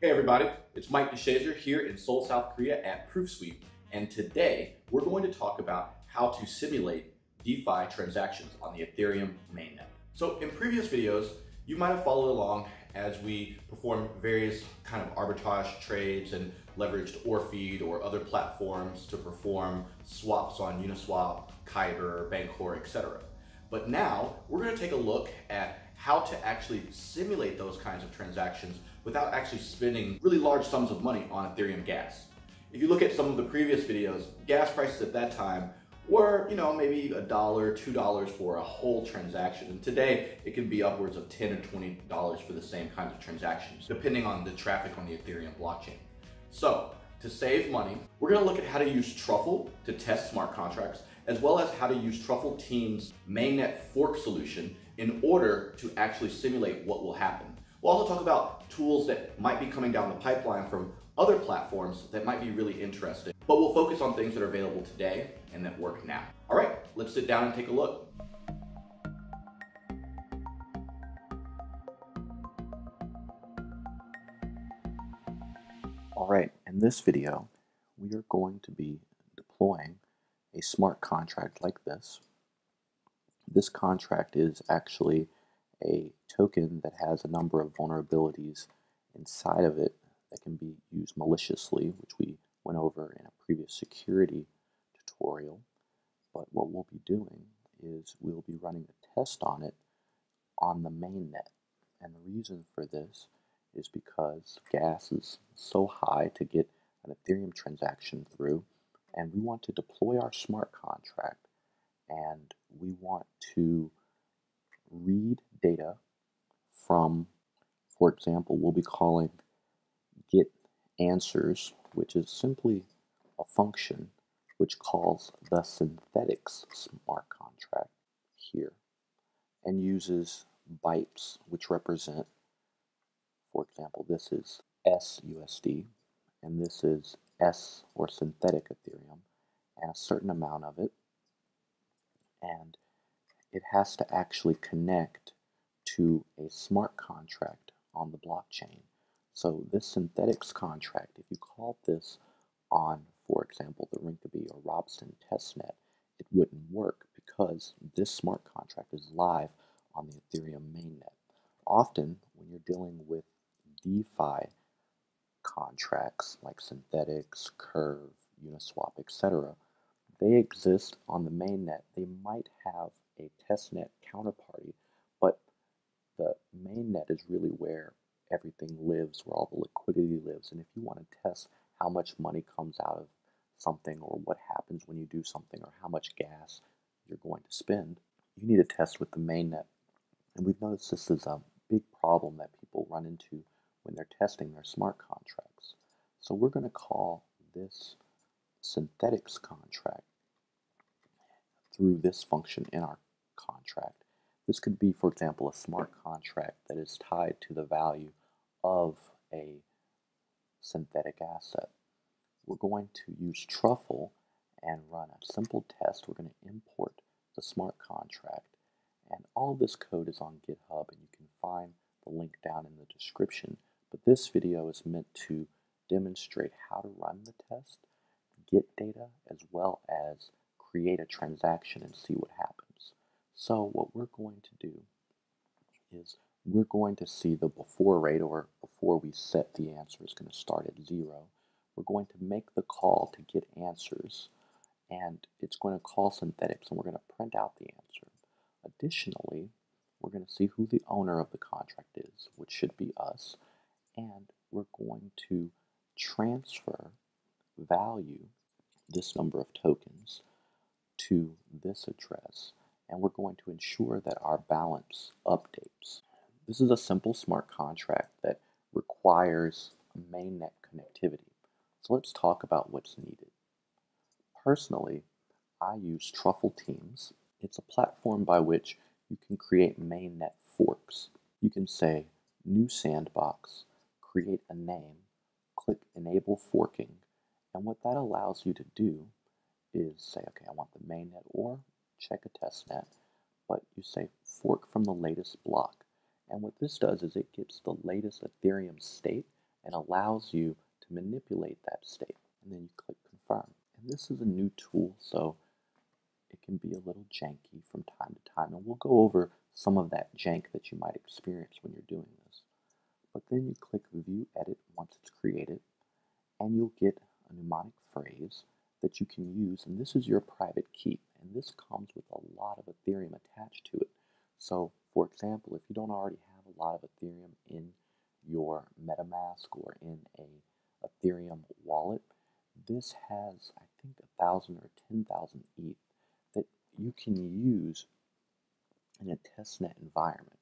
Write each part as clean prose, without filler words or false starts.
Hey everybody, it's Mike DeShazer here in Seoul, South Korea at ProofSuite, and today we're going to talk about how to simulate DeFi transactions on the Ethereum mainnet. So in previous videos, you might have followed along as we perform various kind of arbitrage trades and leveraged Orfeed or other platforms to perform swaps on Uniswap, Kyber, Bancor, etc. But now we're going to take a look at how to actually simulate those kinds of transactions without actually spending really large sums of money on Ethereum gas. If you look at some of the previous videos, gas prices at that time were, maybe $1, $2 for a whole transaction. And today it can be upwards of $10 or $20 for the same kinds of transactions, depending on the traffic on the Ethereum blockchain. So to save money, we're going to look at how to use Truffle to test smart contracts, as well as how to use Truffle Team's Mainnet fork solution in order to actually simulate what will happen. We'll also talk about tools that might be coming down the pipeline from other platforms that might be really interesting, but we'll focus on things that are available today and that work now. All right, let's sit down and take a look. All right, in this video, we are going to be deploying a smart contract like this. This contract is actually a token that has a number of vulnerabilities inside of it that can be used maliciously, which we went over in a previous security tutorial. But what we'll be doing is we'll be running a test on it on the mainnet. And the reason for this is because gas is so high to get an Ethereum transaction through, and we want to deploy our smart contract, and we want to read data from, for example, we'll be calling get answers, which is simply a function which calls the synthetics smart contract here and uses bytes, which represent, for example, this is SUSD and this is S or synthetic Ethereum, and a certain amount of it, and it has to actually connect to a smart contract on the blockchain. So this synthetics contract, if you called this on, for example, the Rinkeby or Robson testnet, it wouldn't work because this smart contract is live on the Ethereum mainnet. Often, when you're dealing with DeFi contracts like synthetics, Curve, Uniswap, etc., they exist on the mainnet. They might have a testnet counterparty, but the mainnet is really where everything lives, where all the liquidity lives. And if you want to test how much money comes out of something, or what happens when you do something, or how much gas you're going to spend, you need to test with the mainnet. And we've noticed this is a big problem that people run into when they're testing their smart contracts. So we're going to call this synthetics contract through this function in our contract. This could be, for example, a smart contract that is tied to the value of a synthetic asset. We're going to use Truffle and run a simple test. We're going to import the smart contract, and all this code is on GitHub, and you can find the link down in the description. But this video is meant to demonstrate how to run the test, get data, as well as create a transaction and see what happens. So what we're going to do is we're going to see the before rate, or before we set the answer is going to start at 0. We're going to make the call to get answers, and it's going to call synthetics, and we're going to print out the answer. Additionally, we're going to see who the owner of the contract is, which should be us, and we're going to transfer value, this number of tokens, to this address, and we're going to ensure that our balance updates. This is a simple smart contract that requires mainnet connectivity. So let's talk about what's needed. Personally, I use Truffle Teams. It's a platform by which you can create mainnet forks. You can say new sandbox, create a name, click enable forking, and what that allows you to do is say, okay, I want the mainnet, or check a testnet, but you say fork from the latest block. And what this does is it gets the latest Ethereum state and allows you to manipulate that state. And then you click confirm. And this is a new tool, so it can be a little janky from time to time. And we'll go over some of that jank that you might experience when you're doing this. But then you click view edit once it's created, and you'll get a mnemonic phrase that you can use. And this is your private key. And this comes with a lot of Ethereum attached to it. So, for example, if you don't already have a lot of Ethereum in your MetaMask or in a Ethereum wallet, this has, I think, 1,000 or 10,000 ETH that you can use in a testnet environment.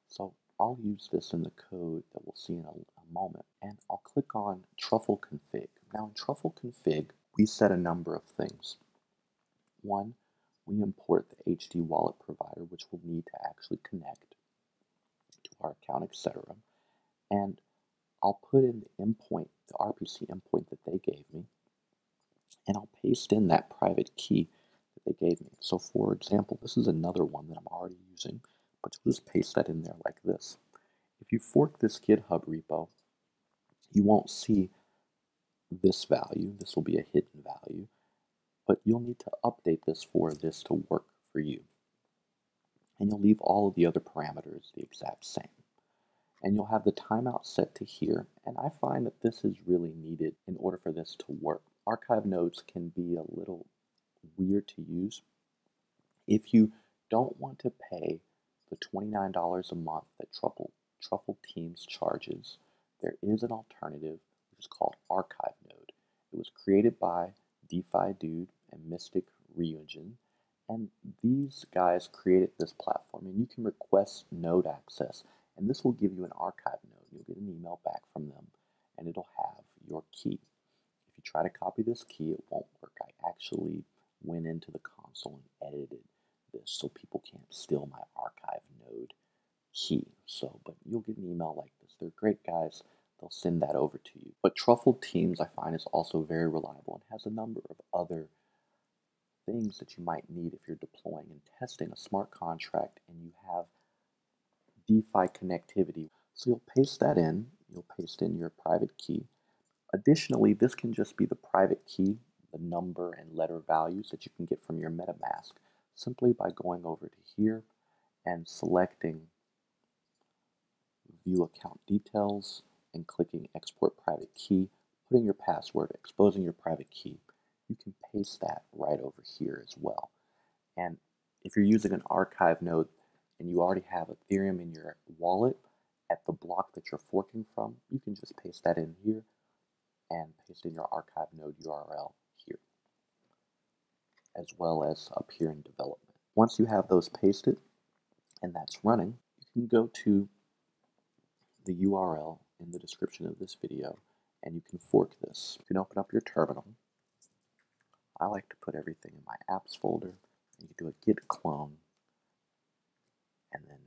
So I'll use this in the code that we'll see in a moment, and I'll click on Truffle Config. Now in Truffle Config, we set a number of things. One, we import the HD wallet provider, which we'll need to actually connect to our account, etc. And I'll put in the endpoint, the RPC endpoint that they gave me, and I'll paste in that private key that they gave me. So for example, this is another one that I'm already using, but you'll just paste that in there like this. If you fork this GitHub repo, you won't see this value. This will be a hidden value, but you'll need to update this for this to work for you. And you'll leave all of the other parameters the exact same. And you'll have the timeout set to here, and I find that this is really needed in order for this to work. Archive nodes can be a little weird to use. If you don't want to pay the $29 a month that Truffle Teams charges, there is an alternative which is called Archive Node. It was created by DeFi Dude and Mystic Reunion, and these guys created this platform, and you can request node access, and this will give you an archive node. You'll get an email back from them, and it'll have your key. If you try to copy this key, it won't work. I actually went into the console and edited this so people can't steal my archive node key. But you'll get an email like this. They're great guys. They'll send that over to you. But Truffle Teams, I find, is also very reliable and has a number of other things that you might need if you're deploying and testing a smart contract and you have DeFi connectivity. So you'll paste that in. You'll paste in your private key. Additionally, this can just be the private key, the number and letter values that you can get from your MetaMask simply by going over to here and selecting View Account Details and clicking Export Private Key, putting your password, exposing your private key. You can paste that right over here as well. And if you're using an archive node and you already have Ethereum in your wallet at the block that you're forking from, you can just paste that in here and paste in your archive node URL here, as well as up here in development. Once you have those pasted and that's running, you can go to the URL in the description of this video and you can fork this. You can open up your terminal. I like to put everything in my apps folder. You can do a git clone and then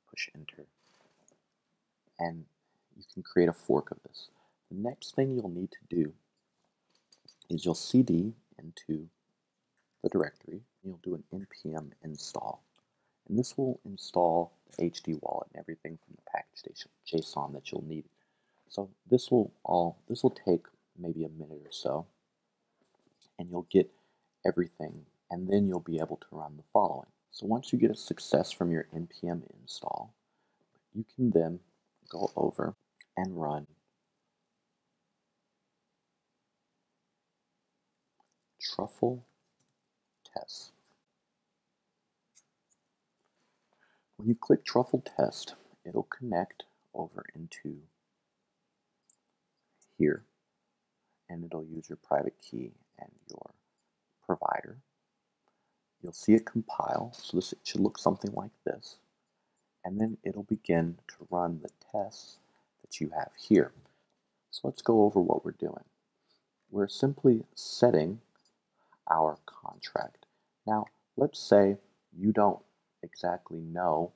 push enter. And you can create a fork of this. The next thing you'll need to do is you'll cd into the directory and you'll do an npm install. And this will install the HD wallet and everything from the package JSON that you'll need. So this will take maybe a minute or so, and you'll get everything, and then you'll be able to run the following. So once you get a success from your npm install, you can then go over and run Truffle Tests. When you click Truffle Test, it'll connect over into here, and it'll use your private key and your provider. You'll see it compile, so it should look something like this, and then it'll begin to run the tests that you have here. So let's go over what we're doing. We're simply setting our contract. Now, let's say you don't exactly know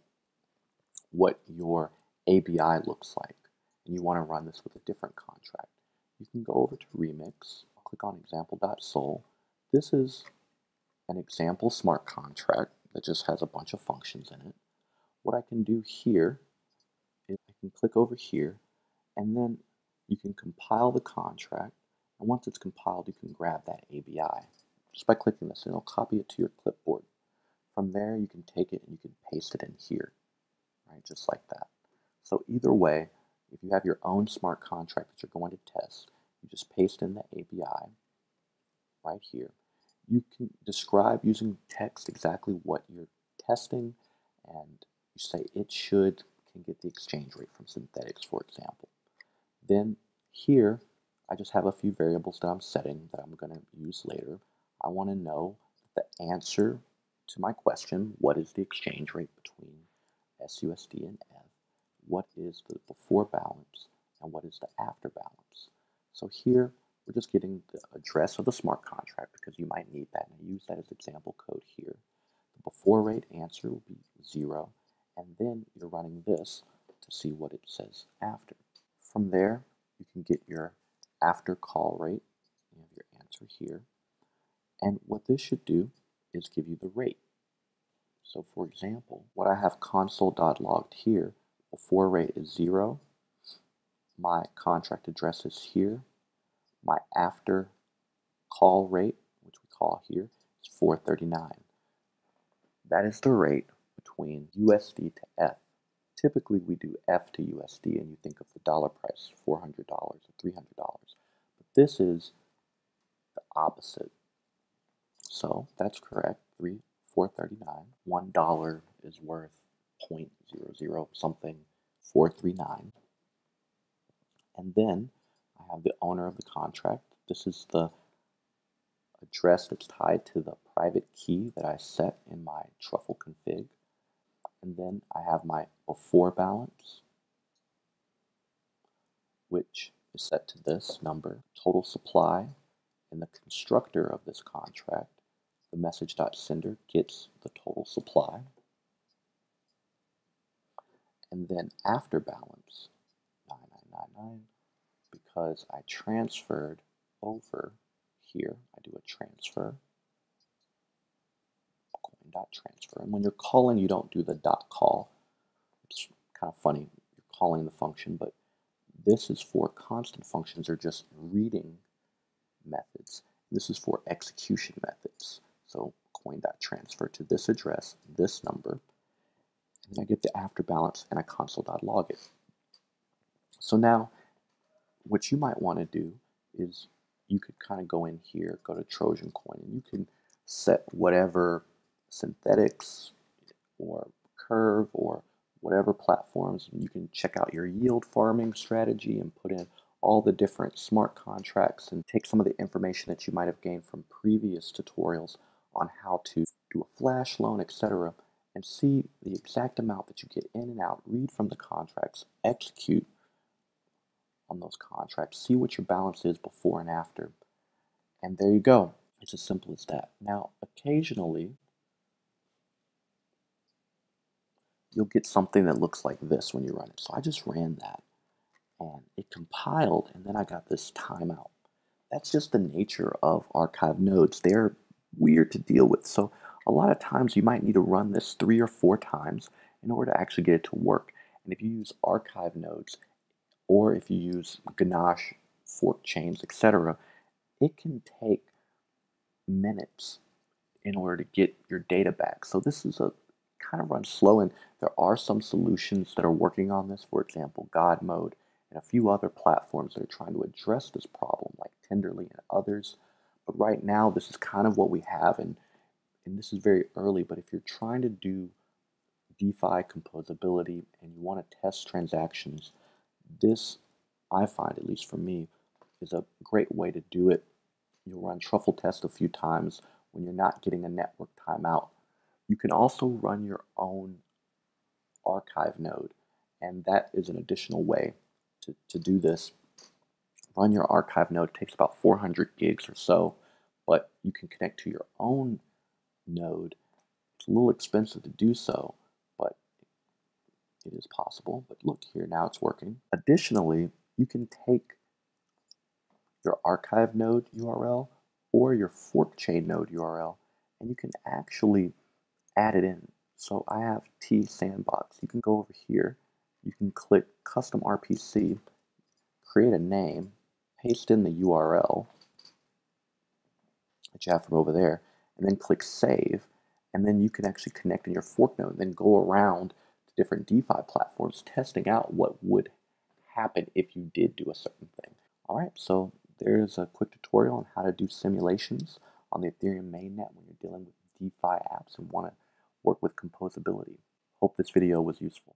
what your ABI looks like, and you want to run this with a different contract. You can go over to Remix, click on example.sol. This is an example smart contract that just has a bunch of functions in it. What I can do here is I can click over here, and then you can compile the contract, and once it's compiled, you can grab that ABI just by clicking this, and it'll copy it to your clipboard. From there, you can take it and you can paste it in here, right, just like that. So either way, if you have your own smart contract that you're going to test, you just paste in the ABI right here. You can describe using text exactly what you're testing, and you say it can get the exchange rate from synthetics, for example. Then here, I just have a few variables that I'm setting that I'm going to use later. I want to know the answer to my question, what is the exchange rate between SUSD and F? What is the before balance, and what is the after balance? So here, we're just getting the address of the smart contract because you might need that, and I use that as example code here. The before rate answer will be 0, and then you're running this to see what it says after. From there, you can get your after call rate. You have your answer here. And what this should do is give you the rate. So for example, what I have console.logged here, before rate is 0, my contract address is here, my after call rate, which we call here, is 439. That is the rate between USD to F. Typically, we do F to USD, and you think of the dollar price, $400 or $300. But this is the opposite. So that's correct, 439. $1 is worth 0.00 something 439. And then I have the owner of the contract. This is the address that's tied to the private key that I set in my Truffle Config. And then I have my before balance, which is set to this number, total supply, and the constructor of this contract, the message.sender, gets the total supply. And then after balance, 9999, because I transferred over here, I do a transfer, coin.transfer. And when you're calling, you don't do the dot call. It's kind of funny, you're calling the function, but this is for constant functions, or just reading methods. This is for execution methods. So coin.transfer to this address, this number, and then I get the after balance and I console.log it. So now, what you might want to do is you could kind of go in here, go to Trojan Coin, and you can set whatever synthetics or Curve or whatever platforms. You can check out your yield farming strategy and put in all the different smart contracts and take some of the information that you might have gained from previous tutorials on how to do a flash loan, etc., and see the exact amount that you get in and out, read from the contracts, execute on those contracts, see what your balance is before and after, and there you go. It's as simple as that. Now, occasionally, you'll get something that looks like this when you run it. So I just ran that, and it compiled, and then I got this timeout. That's just the nature of archive nodes. They're weird to deal with. So a lot of times you might need to run this 3 or 4 times in order to actually get it to work. And if you use archive nodes, or if you use Ganache, fork chains, etc., it can take minutes in order to get your data back. So this is a kind of runs slow, and there are some solutions that are working on this. For example, God Mode and a few other platforms that are trying to address this problem, like Tenderly and others. But right now, this is kind of what we have, and this is very early. But if you're trying to do DeFi composability and you want to test transactions, this, I find, at least for me, is a great way to do it. You'll run Truffle Test a few times when you're not getting a network timeout. You can also run your own archive node, and that is an additional way to do this. Run your archive node. It takes about 400 gigs or so, but you can connect to your own node. It's a little expensive to do so, but it is possible. But look here, now it's working. Additionally, you can take your archive node URL or your fork chain node URL, and you can actually add it in. So I have T Sandbox. You can go over here, you can click Custom RPC, create a name, paste in the URL that you have from over there, and then click Save, and then you can actually connect in your fork node and then go around to different DeFi platforms testing out what would happen if you did do a certain thing. Alright, so there's a quick tutorial on how to do simulations on the Ethereum mainnet when you're dealing with DeFi apps and want to work with composability. Hope this video was useful.